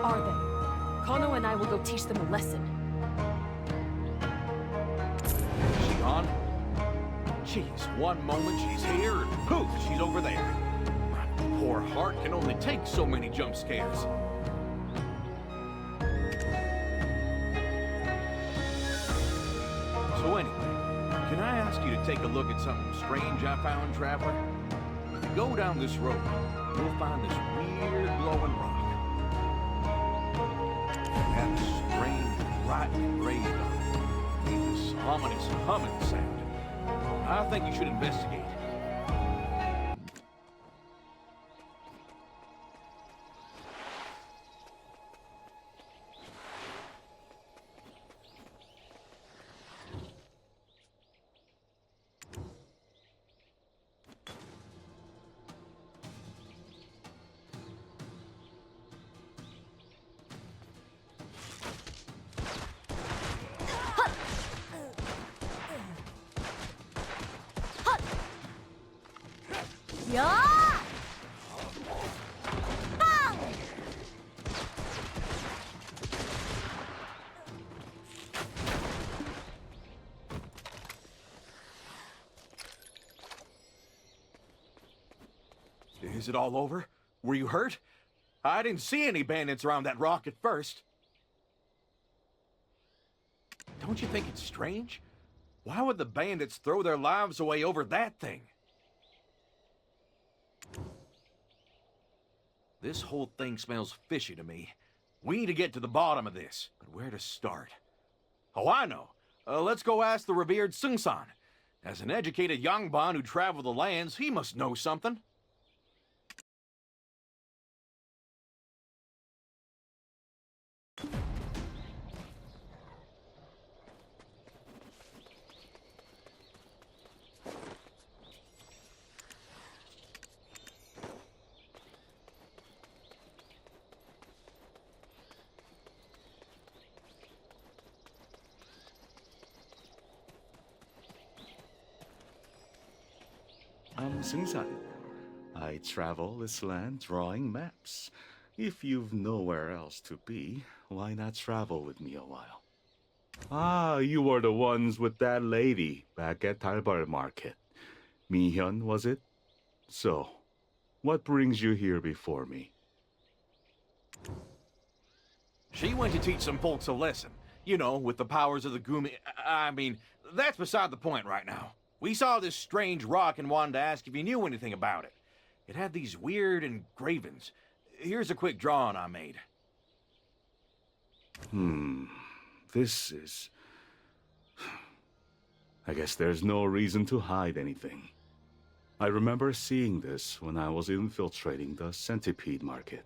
are they? Kono and I will go teach them a lesson. Is she on? Jeez, one moment she's here, and poof, she's over there. My poor heart can only take so many jump scares. So anyway, can I ask you to take a look at something strange I found, Traveler? If you go down this road, you'll find this weird glowing rock. It has a strange writing engraved on it. This ominous humming sound. I think you should investigate. Yeah! Is it all over? Were you hurt? I didn't see any bandits around that rock at first. Don't you think it's strange? Why would the bandits throw their lives away over that thing? This whole thing smells fishy to me. We need to get to the bottom of this, but where to start? Oh, I know. Let's go ask the revered Sung-san. As an educated Yangban who traveled the lands, he must know something. I'm Sung-san. I travel this land drawing maps. If you've nowhere else to be, why not travel with me a while? Ah, you were the ones with that lady back at Alba market. Mi-hyun, was it? So, what brings you here before me? She went to teach some folks a lesson. You know, with the powers of the Gumi. I mean, that's beside the point right now. We saw this strange rock and wanted to ask if you knew anything about it. It had these weird engravings. Here's a quick drawing I made. This is... I guess there's no reason to hide anything. I remember seeing this when I was infiltrating the centipede market.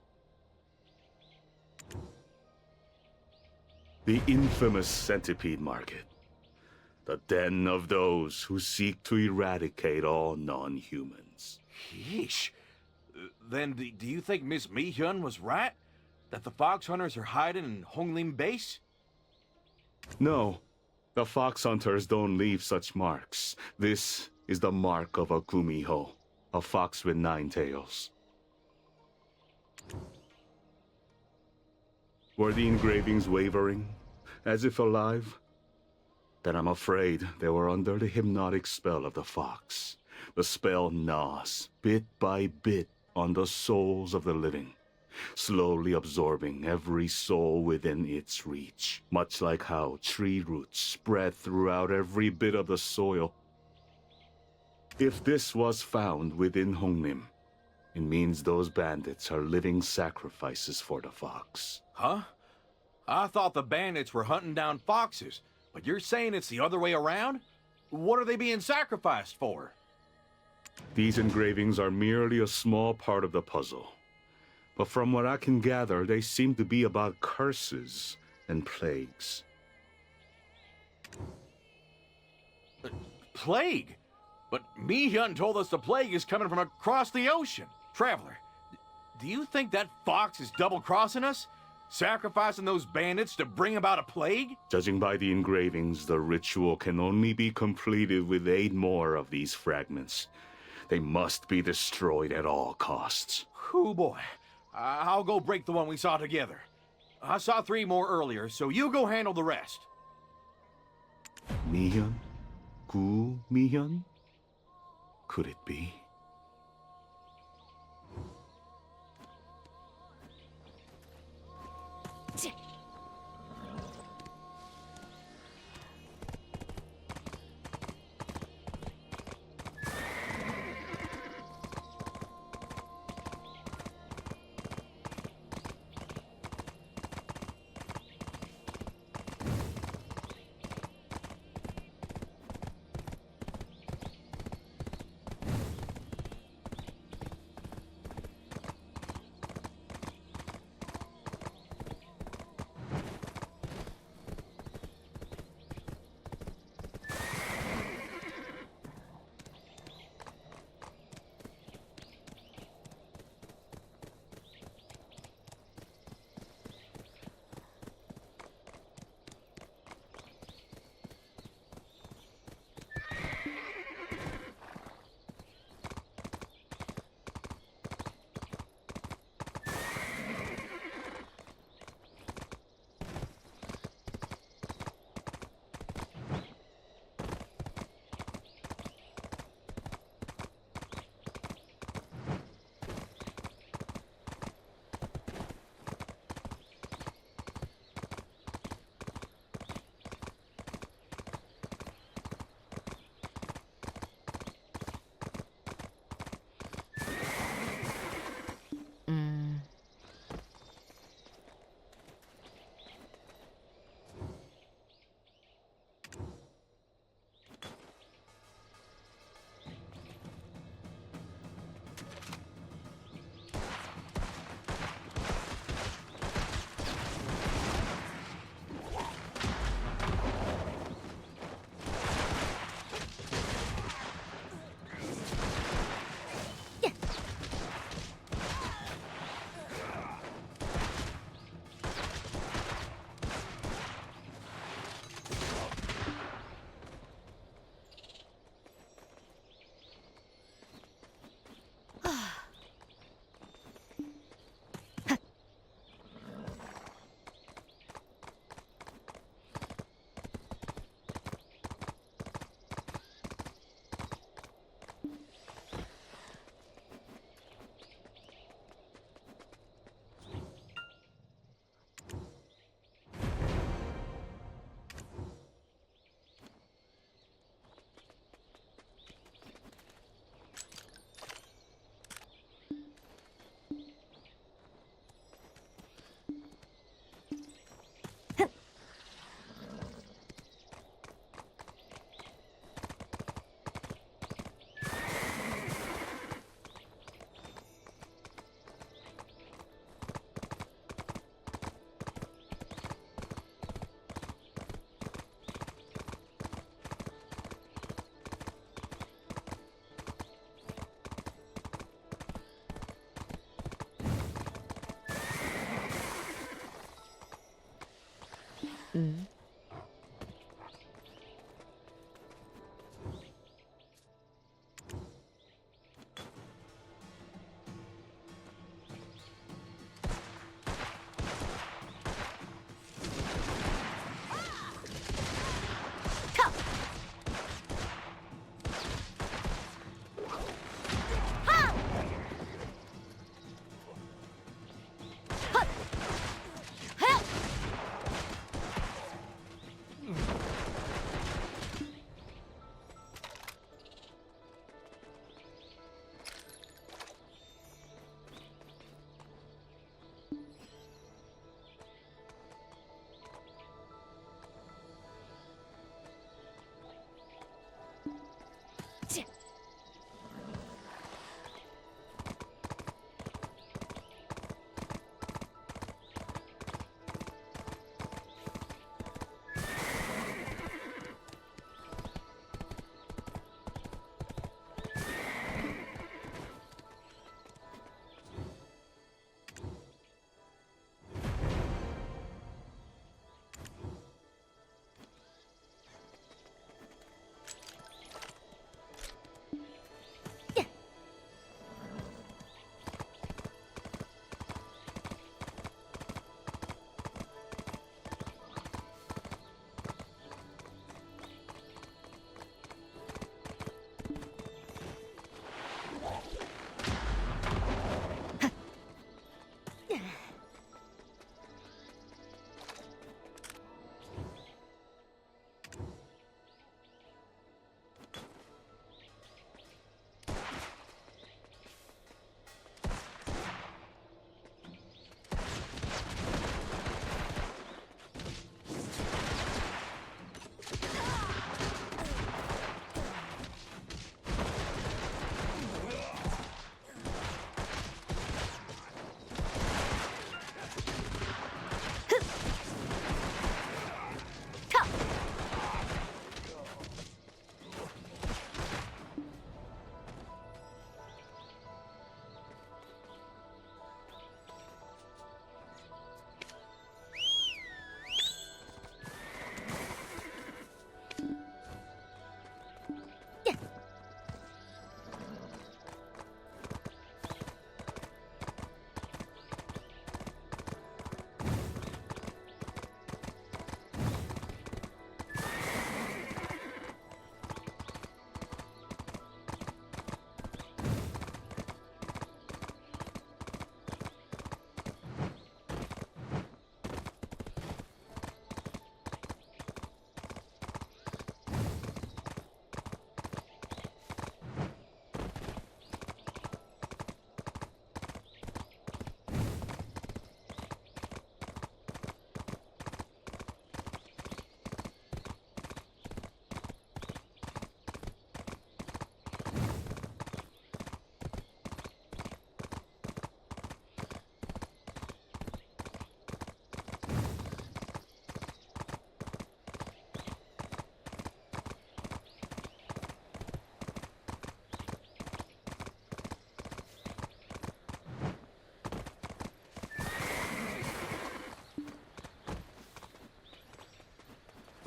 The infamous centipede market. The den of those who seek to eradicate all non-humans. Yeesh. Then do you think Miss Mi-hyun was right? That the fox hunters are hiding in Honglim base? No, the fox hunters don't leave such marks. This is the mark of a Gumiho, a fox with 9 tails. Were the engravings wavering, as if alive? Then I'm afraid they were under the hypnotic spell of the fox. The spell gnaws, bit by bit, on the souls of the living, slowly absorbing every soul within its reach, much like how tree roots spread throughout every bit of the soil. If this was found within Honglim, it means those bandits are living sacrifices for the fox. Huh? I thought the bandits were hunting down foxes, but you're saying it's the other way around? What are they being sacrificed for? These engravings are merely a small part of the puzzle. But from what I can gather, they seem to be about curses and plagues. Plague? But Mi-hyun told us the plague is coming from across the ocean. Traveler, do you think that fox is double-crossing us? Sacrificing those bandits to bring about a plague? Judging by the engravings, the ritual can only be completed with 8 more of these fragments. They must be destroyed at all costs. Oh boy. I'll go break the one we saw together. I saw 3 more earlier, so you go handle the rest. 미현? 구미현? Could it be?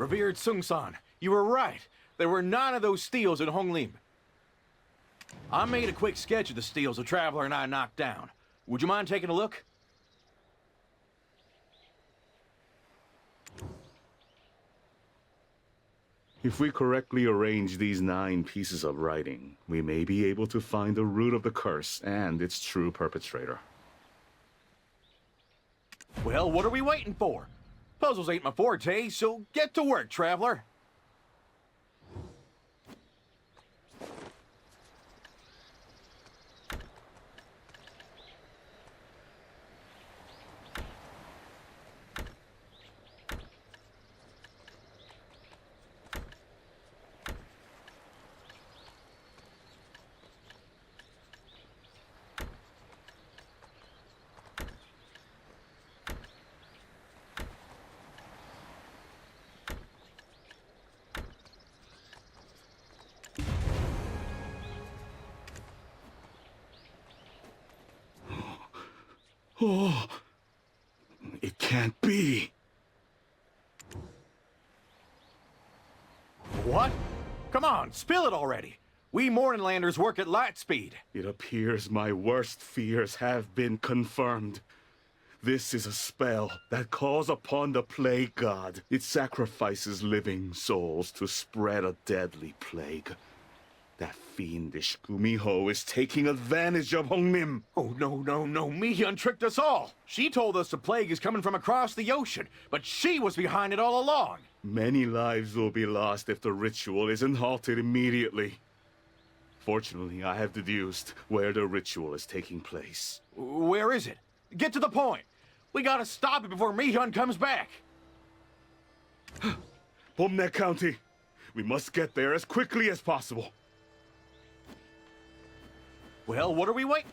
Revered Sung-san, you were right. There were none of those steals in Honglim. I made a quick sketch of the steals the Traveler and I knocked down. Would you mind taking a look? If we correctly arrange these 9 pieces of writing, we may be able to find the root of the curse and its true perpetrator. Well, what are we waiting for? Puzzles ain't my forte, so get to work, Traveler. Oh, it can't be. What? Come on, spill it already. We Morninglanders work at light speed. It appears my worst fears have been confirmed. This is a spell that calls upon the plague god. It sacrifices living souls to spread a deadly plague. That fiendish Gumiho is taking advantage of Hongnim. Oh, no, Mihyun tricked us all. She told us the plague is coming from across the ocean, but she was behind it all along. Many lives will be lost if the ritual isn't halted immediately. Fortunately, I have deduced where the ritual is taking place. Where is it? Get to the point. We gotta stop it before Mihyun comes back. Bomnek County. We must get there as quickly as possible. Well, what are we waiting?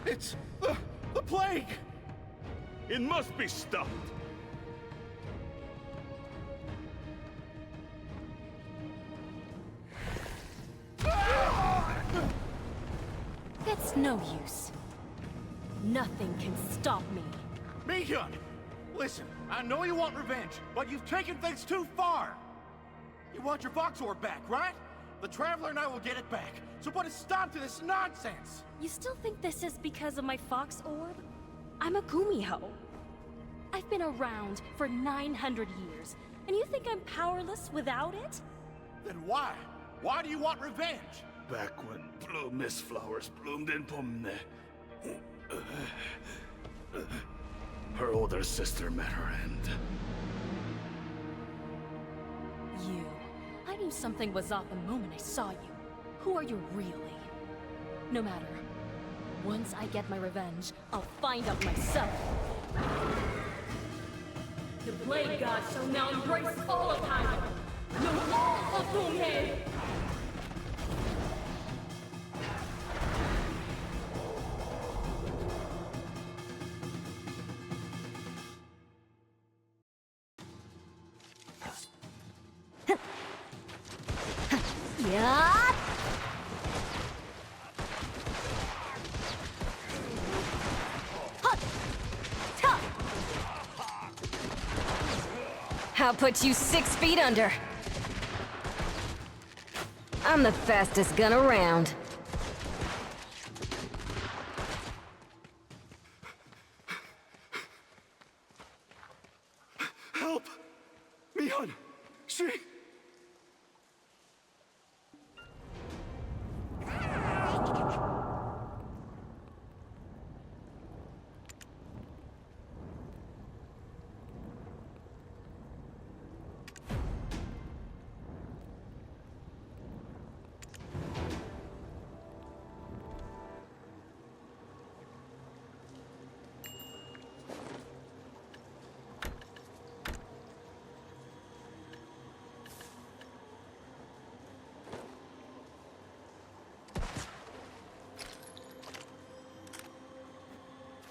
It's the plague! It must be stopped. It's no use. Nothing can stop me. Mihyun! Listen, I know you want revenge, but you've taken things too far! You want your Fox Orb back, right? The Traveler and I will get it back, so put a stop to this nonsense! You still think this is because of my Fox Orb? I'm a Gumiho. I've been around for 900 years, and you think I'm powerless without it? Then why? Why do you want revenge? Back when blue mist flowers bloomed in Pomne, her older sister met her end. You. I knew something was off the moment I saw you. Who are you really? No matter. Once I get my revenge, I'll find out myself. The Blade God shall now embrace all of Hyrule. No all of Pomne! Yeah. I'll put you 6 feet under. I'm the fastest gun around. Help! Mihyun! She...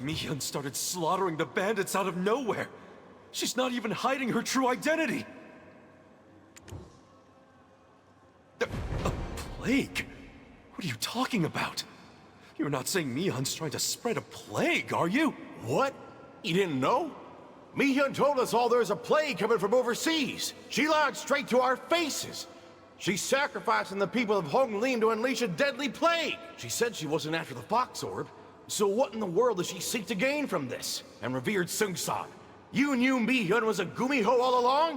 Mi-Hyun started slaughtering the bandits out of nowhere. She's not even hiding her true identity. A plague? What are you talking about? You're not saying Mi-Hyun's trying to spread a plague, are you? What? You didn't know? Mi-Hyun told us all there's a plague coming from overseas. She lied straight to our faces. She's sacrificing the people of Honglim to unleash a deadly plague. She said she wasn't after the Fox Orb. So what in the world does she seek to gain from this? And revered Sungsang, you knew Mi-Hyun was a Gumiho all along?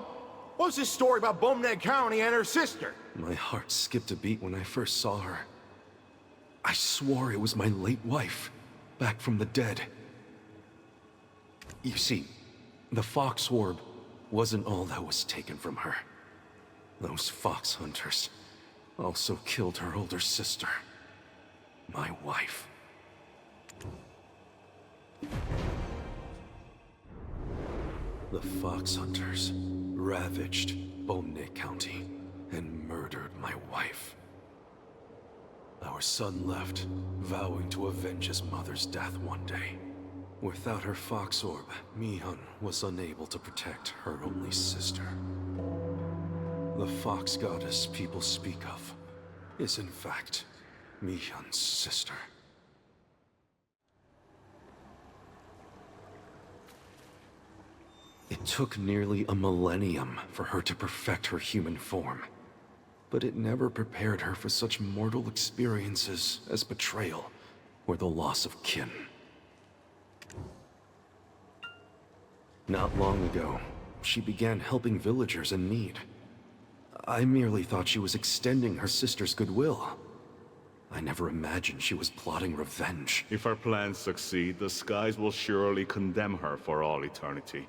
What's this story about Bomneg County and her sister? My heart skipped a beat when I first saw her. I swore it was my late wife, back from the dead. You see, the Fox Orb wasn't all that was taken from her. Those fox hunters also killed her older sister, my wife. The fox hunters ravaged Bomne County and murdered my wife. Our son left, vowing to avenge his mother's death one day. Without her fox orb, Mi-Hyun was unable to protect her only sister. The fox goddess people speak of is in fact Mi-Hyun's sister. It took nearly a millennium for her to perfect her human form, but it never prepared her for such mortal experiences as betrayal or the loss of kin. Not long ago, she began helping villagers in need. I merely thought she was extending her sister's goodwill. I never imagined she was plotting revenge. If our plans succeed, the skies will surely condemn her for all eternity.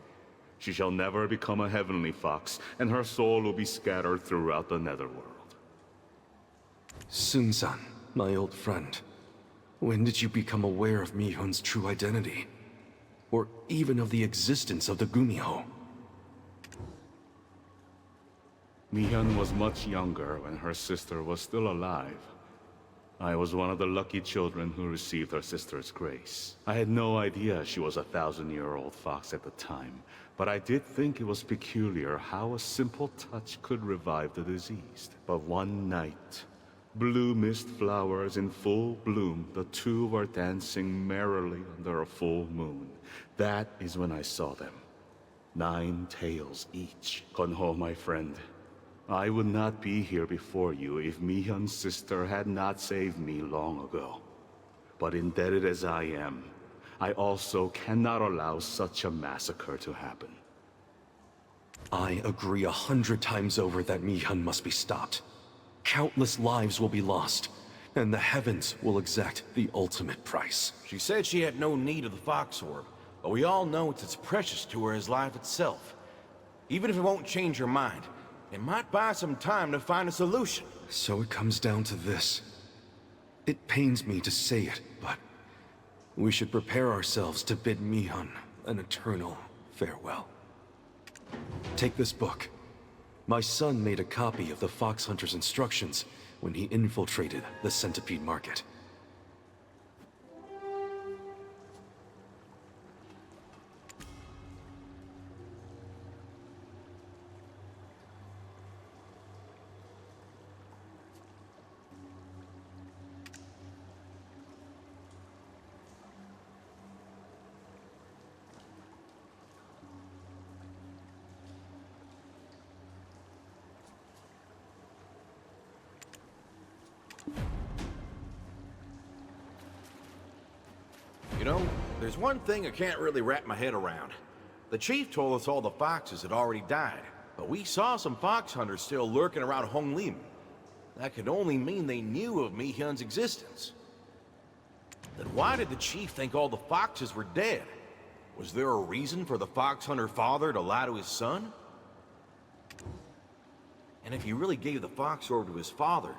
She shall never become a heavenly fox, and her soul will be scattered throughout the netherworld. Sun-san, my old friend, when did you become aware of Mi-Hyun's true identity? Or even of the existence of the Gumiho? Mi-Hyun was much younger when her sister was still alive. I was one of the lucky children who received her sister's grace. I had no idea she was a 1,000-year-old fox at the time, but I did think it was peculiar how a simple touch could revive the diseased. But one night, blue mist flowers in full bloom, the two were dancing merrily under a full moon. That is when I saw them. 9 tails each. Konho, my friend, I would not be here before you if Mi-Hyun's sister had not saved me long ago. But indebted as I am, I also cannot allow such a massacre to happen. I agree 100 times over that Mi-Hyun must be stopped. Countless lives will be lost, and the heavens will exact the ultimate price. She said she had no need of the Fox Orb, but we all know it's as precious to her as life itself. Even if it won't change her mind, it might buy some time to find a solution. So it comes down to this. It pains me to say it, but we should prepare ourselves to bid Mi-Hyun an eternal farewell. Take this book. My son made a copy of the Fox Hunter's instructions when he infiltrated the Centipede Market. You know, there's one thing I can't really wrap my head around. The chief told us all the foxes had already died, But we saw some fox hunters still lurking around Honglim. That could only mean they knew of Mi-hyun's existence. Then why did the chief think all the foxes were dead? Was there a reason for the fox hunter father to lie to his son? And if he really gave the fox orb to his father,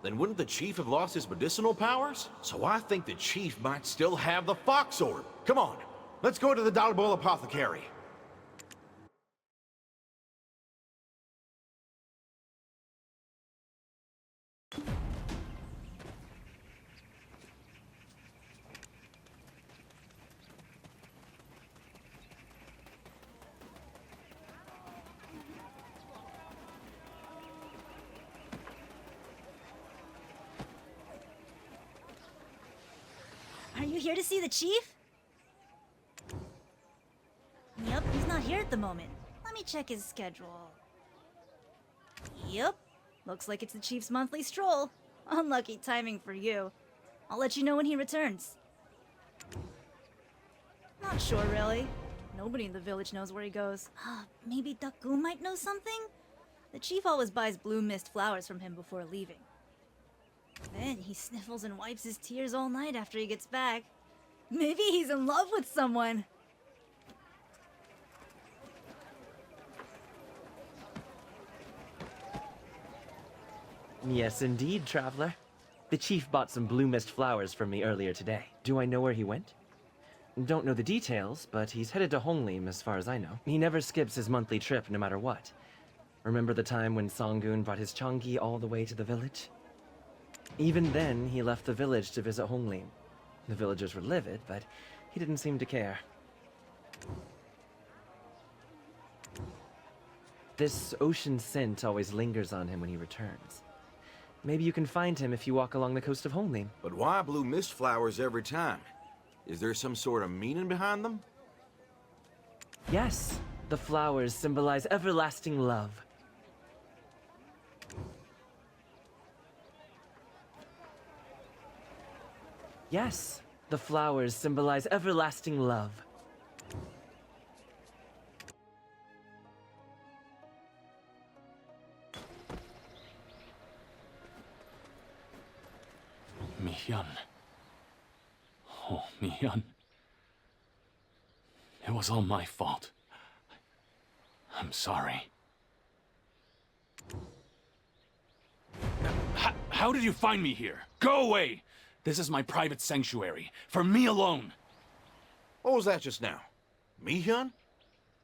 then wouldn't the chief have lost his medicinal powers? So I think the chief might still have the fox orb. Come on, let's go to the Dalbol apothecary. Are you here to see the chief? Yep, he's not here at the moment. Let me check his schedule. Yep, looks like it's the chief's monthly stroll. Unlucky timing for you. I'll let you know when he returns. Not sure, really. Nobody in the village knows where he goes. Maybe Daku might know something? The chief always buys blue mist flowers from him before leaving. Then he sniffles and wipes his tears all night after he gets back. Maybe he's in love with someone. Yes, indeed, traveler. The chief bought some blue mist flowers from me earlier today. Do I know where he went? Don't know the details, but he's headed to Honglim as far as I know. He never skips his monthly trip no matter what. Remember the time when Songgoon brought his Changgi all the way to the village? Even then, he left the village to visit Honglim. The villagers were livid, but he didn't seem to care. This ocean scent always lingers on him when he returns. Maybe you can find him if you walk along the coast of Honglim. But why blue mist flowers every time? Is there some sort of meaning behind them? Yes, the flowers symbolize everlasting love. Yes, the flowers symbolize everlasting love. Mi-hyun. Oh, Mi-hyun. It was all my fault. I'm sorry. How did you find me here? Go away! This is my private sanctuary, for me alone. What was that just now? Mi-hyun?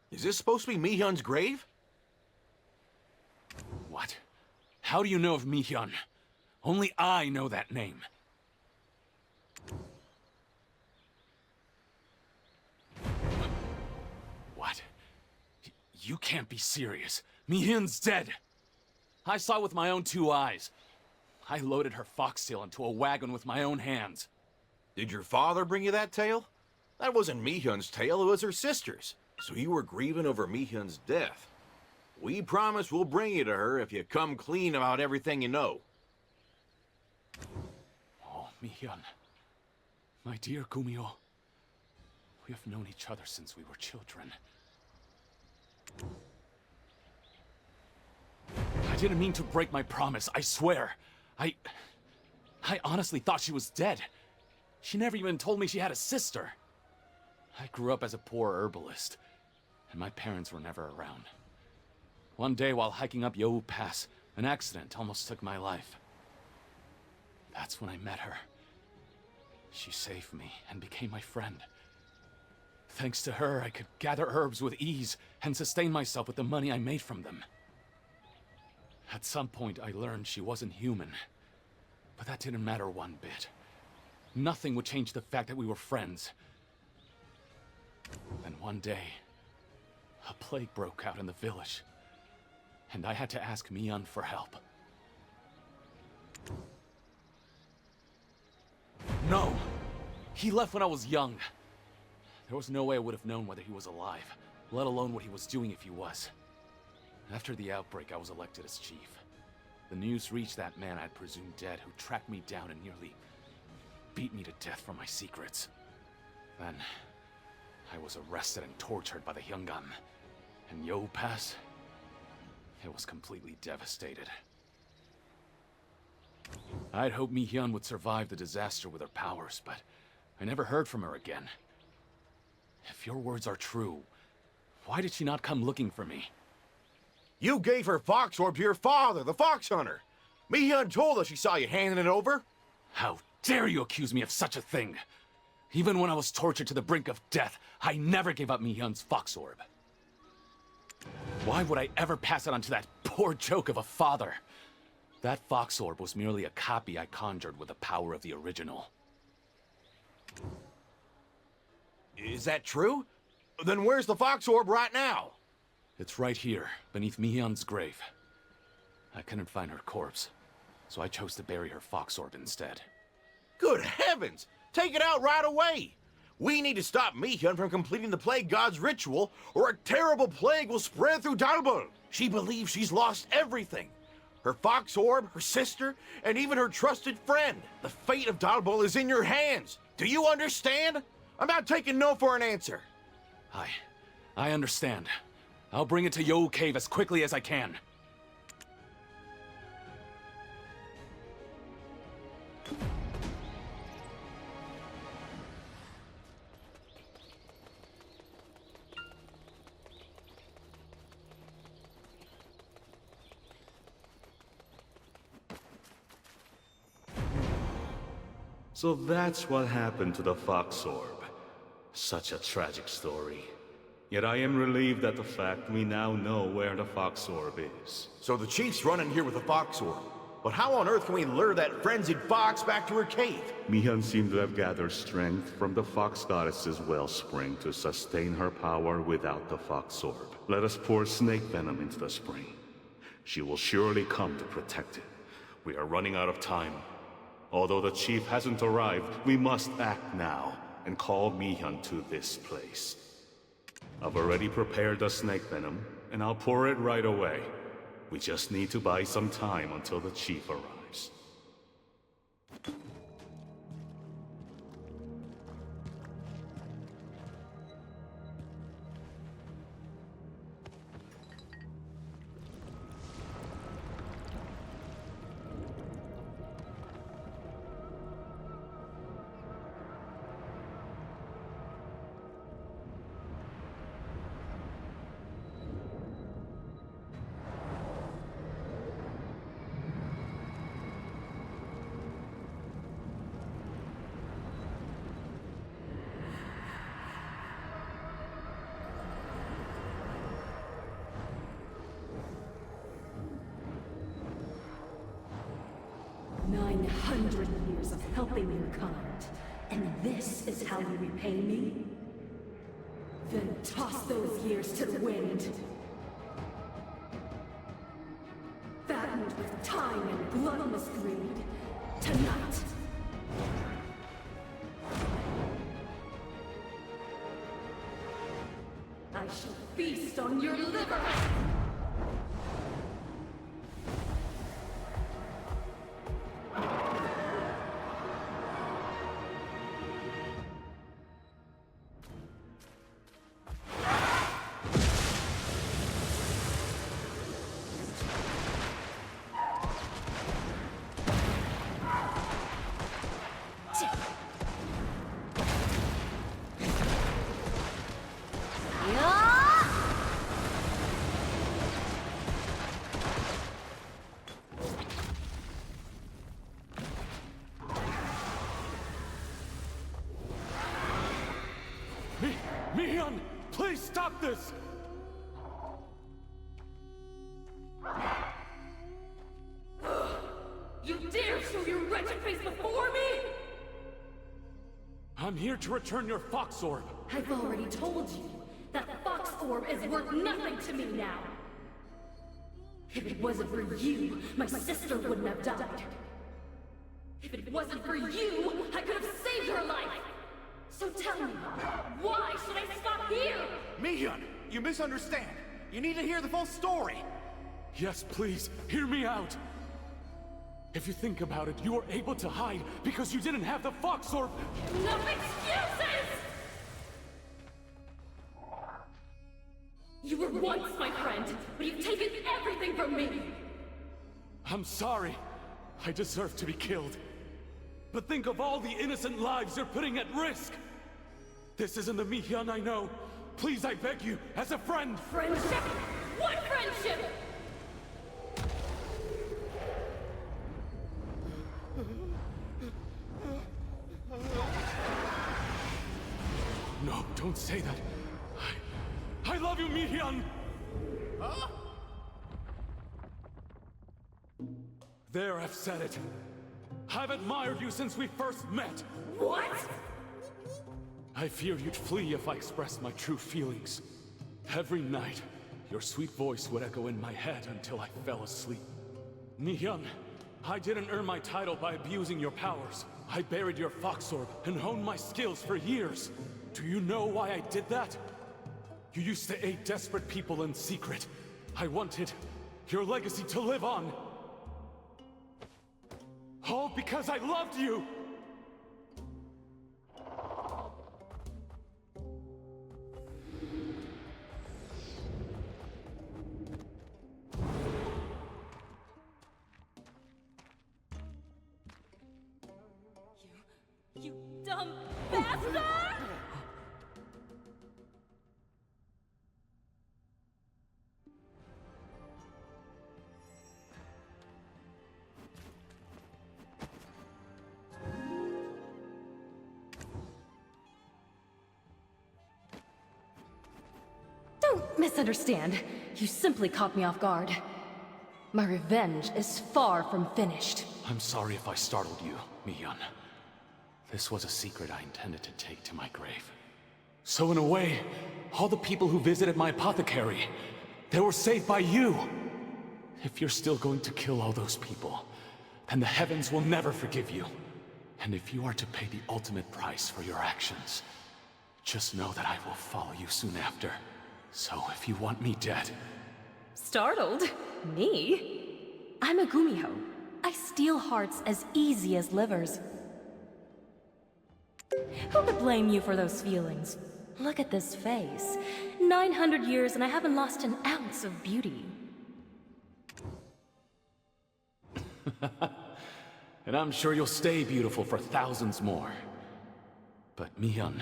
Is this supposed to be Mi-hyun's grave? What? How do you know of Mi-hyun? Only I know that name. What? You can't be serious. Mi-hyun's dead. I saw it with my own 2 eyes. I loaded her foxtail into a wagon with my own hands. Did your father bring you that tale? That wasn't Mi-hyun's tale, it was her sister's. So you were grieving over Mi-hyun's death. We promise we'll bring you to her if you come clean about everything you know. Oh, Mi-hyun. My dear Gumio. We have known each other since we were children. I didn't mean to break my promise, I swear. I honestly thought she was dead. She never even told me she had a sister. I grew up as a poor herbalist, and my parents were never around. One day while hiking up Yohu Pass, an accident almost took my life. That's when I met her. She saved me and became my friend. Thanks to her, I could gather herbs with ease and sustain myself with the money I made from them. At some point, I learned she wasn't human. But that didn't matter one bit. Nothing would change the fact that we were friends. Then one day, a plague broke out in the village. And I had to ask Mi-hyun for help. No! He left when I was young. There was no way I would have known whether he was alive, let alone what he was doing if he was. After the outbreak, I was elected as chief. The news reached that man I'd presumed dead, who tracked me down and nearly beat me to death for my secrets. Then, I was arrested and tortured by the Hyungan. And Yohu Pass, I was completely devastated. I'd hoped Mi-hyun would survive the disaster with her powers, but I never heard from her again. If your words are true, why did she not come looking for me? You gave her Fox Orb to your father, the Fox Hunter. Mi-hyun told us she saw you handing it over. How dare you accuse me of such a thing? Even when I was tortured to the brink of death, I never gave up Mi-hyun's Fox Orb. Why would I ever pass it on to that poor joke of a father? That Fox Orb was merely a copy I conjured with the power of the original. Is that true? Then where's the Fox Orb right now? It's right here, beneath Mi-hyun's grave. I couldn't find her corpse, so I chose to bury her Fox Orb instead. Good heavens! Take it out right away! We need to stop Mi-hyun from completing the Plague God's ritual, or a terrible plague will spread through Dalbul. She believes she's lost everything. Her Fox Orb, her sister, and even her trusted friend. The fate of Dalbul is in your hands. Do you understand? I'm not taking no for an answer. I understand. I'll bring it to Yo Cave as quickly as I can. So that's what happened to the Fox Orb. Such a tragic story. Yet I am relieved at the fact we now know where the Fox Orb is. So the Chief's running here with the Fox Orb. But how on earth can we lure that frenzied fox back to her cave? Mi-hyun seemed to have gathered strength from the Fox Goddess's wellspring to sustain her power without the Fox Orb. Let us pour snake venom into the spring. She will surely come to protect it. We are running out of time. Although the Chief hasn't arrived, we must act now and call Mi-hyun to this place. I've already prepared the snake venom, and I'll pour it right away. We just need to buy some time until the Chief arrives. Years of helping mankind, and this is how you repay me? Then toss those years to the wind. Fattened with time and gluttonous greed, tonight. I shall feast on your liver! Mi-hyun, please stop this! You dare show your wretched face before me? I'm here to return your Fox Orb. I've already told you that Fox Orb is worth nothing to me now. If it wasn't for you, my sister wouldn't have died. If it wasn't for you, I could have saved her life. So tell me, why should I stop here? Mi-hyun, you misunderstand. You need to hear the full story. Yes, please, hear me out. If you think about it, you were able to hide because you didn't have the Fox Orb. No excuses! You were once my friend, but you've taken everything from I'm sorry. I deserve to be killed. But think of all the innocent lives you're putting at risk! This isn't the Mi-hyun I know. Please, I beg you, as a friend! Friendship? What friendship? No, don't say that. I love you, Mi-hyun! Huh? There, I've said it. I've admired you since we first met. What? I feared you'd flee if I expressed my true feelings. Every night, your sweet voice would echo in my head until I fell asleep. Mi-hyun, I didn't earn my title by abusing your powers. I buried your fox orb and honed my skills for years. Do you know why I did that? You used to aid desperate people in secret. I wanted your legacy to live on. All because I loved you! You dumb bastard! Don't misunderstand. You simply caught me off guard. My revenge is far from finished. I'm sorry if I startled you, Mi-hyun. This was a secret I intended to take to my grave. So in a way, all the people who visited my apothecary, they were saved by you! If you're still going to kill all those people, then the heavens will never forgive you. And if you are to pay the ultimate price for your actions, just know that I will follow you soon after. So if you want me dead... Startled? Me? I'm a Gumiho. I steal hearts as easy as livers. Who could blame you for those feelings? Look at this face. 900 years and I haven't lost an ounce of beauty. And I'm sure you'll stay beautiful for thousands more. But Mi-hyun,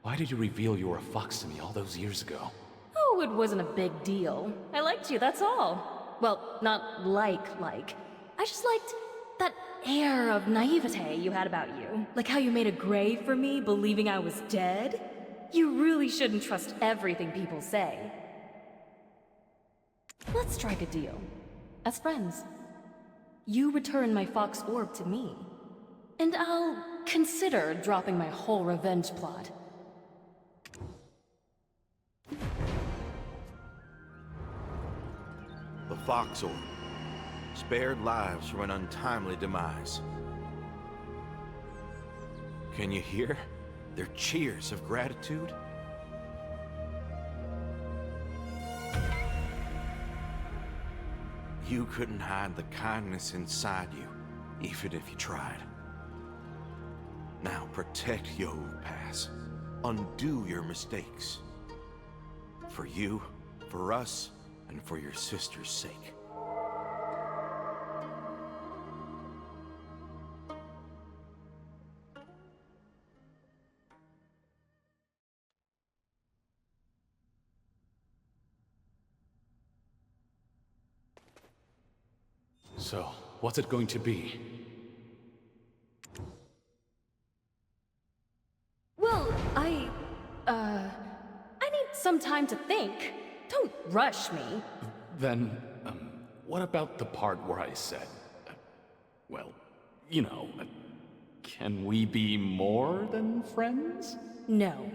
why did you reveal you were a fox to me all those years ago? Oh, it wasn't a big deal. I liked you, that's all. Well, not like. I just liked that air of naivete you had about you. Like how you made a grave for me, believing I was dead. You really shouldn't trust everything people say. Let's strike a deal. As friends. You return my fox orb to me. And I'll consider dropping my whole revenge plot. The fox orb spared lives from an untimely demise. Can you hear their cheers of gratitude? You couldn't hide the kindness inside you, even if you tried. Now protect Yo Pass. Undo your mistakes. For you, for us, and for your sister's sake. So, what's it going to be? Well, I need some time to think. Don't rush me. Then, what about the part where I said, well, you know, can we be more than friends? No.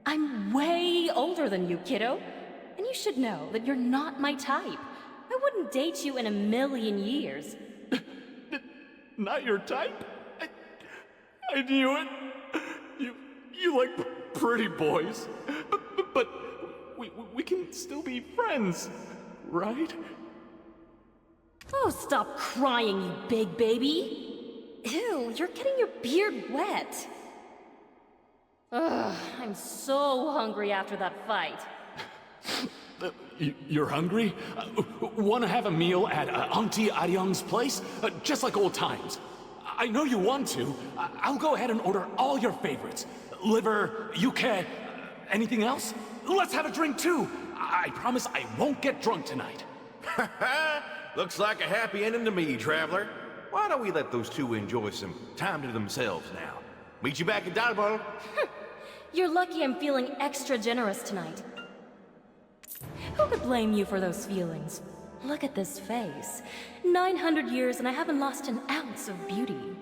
I'm way older than you, kiddo. And you should know that you're not my type. I wouldn't date you in a million years. Not your type? I knew it. You like pretty boys. But we can still be friends, right? Oh, stop crying, you big baby. Ew, you're getting your beard wet. Ugh, I'm so hungry after that fight. You're hungry? Want to have a meal at Auntie Aryang's place? Just like old times. I know you want to. I'll go ahead and order all your favorites. Liver, yuke, anything else? Let's have a drink too. I promise I won't get drunk tonight. Looks like a happy ending to me, traveler. Why don't we let those two enjoy some time to themselves now? Meet you back at Alba. You're lucky I'm feeling extra generous tonight. Who could blame you for those feelings? Look at this face. 900 years and I haven't lost an ounce of beauty.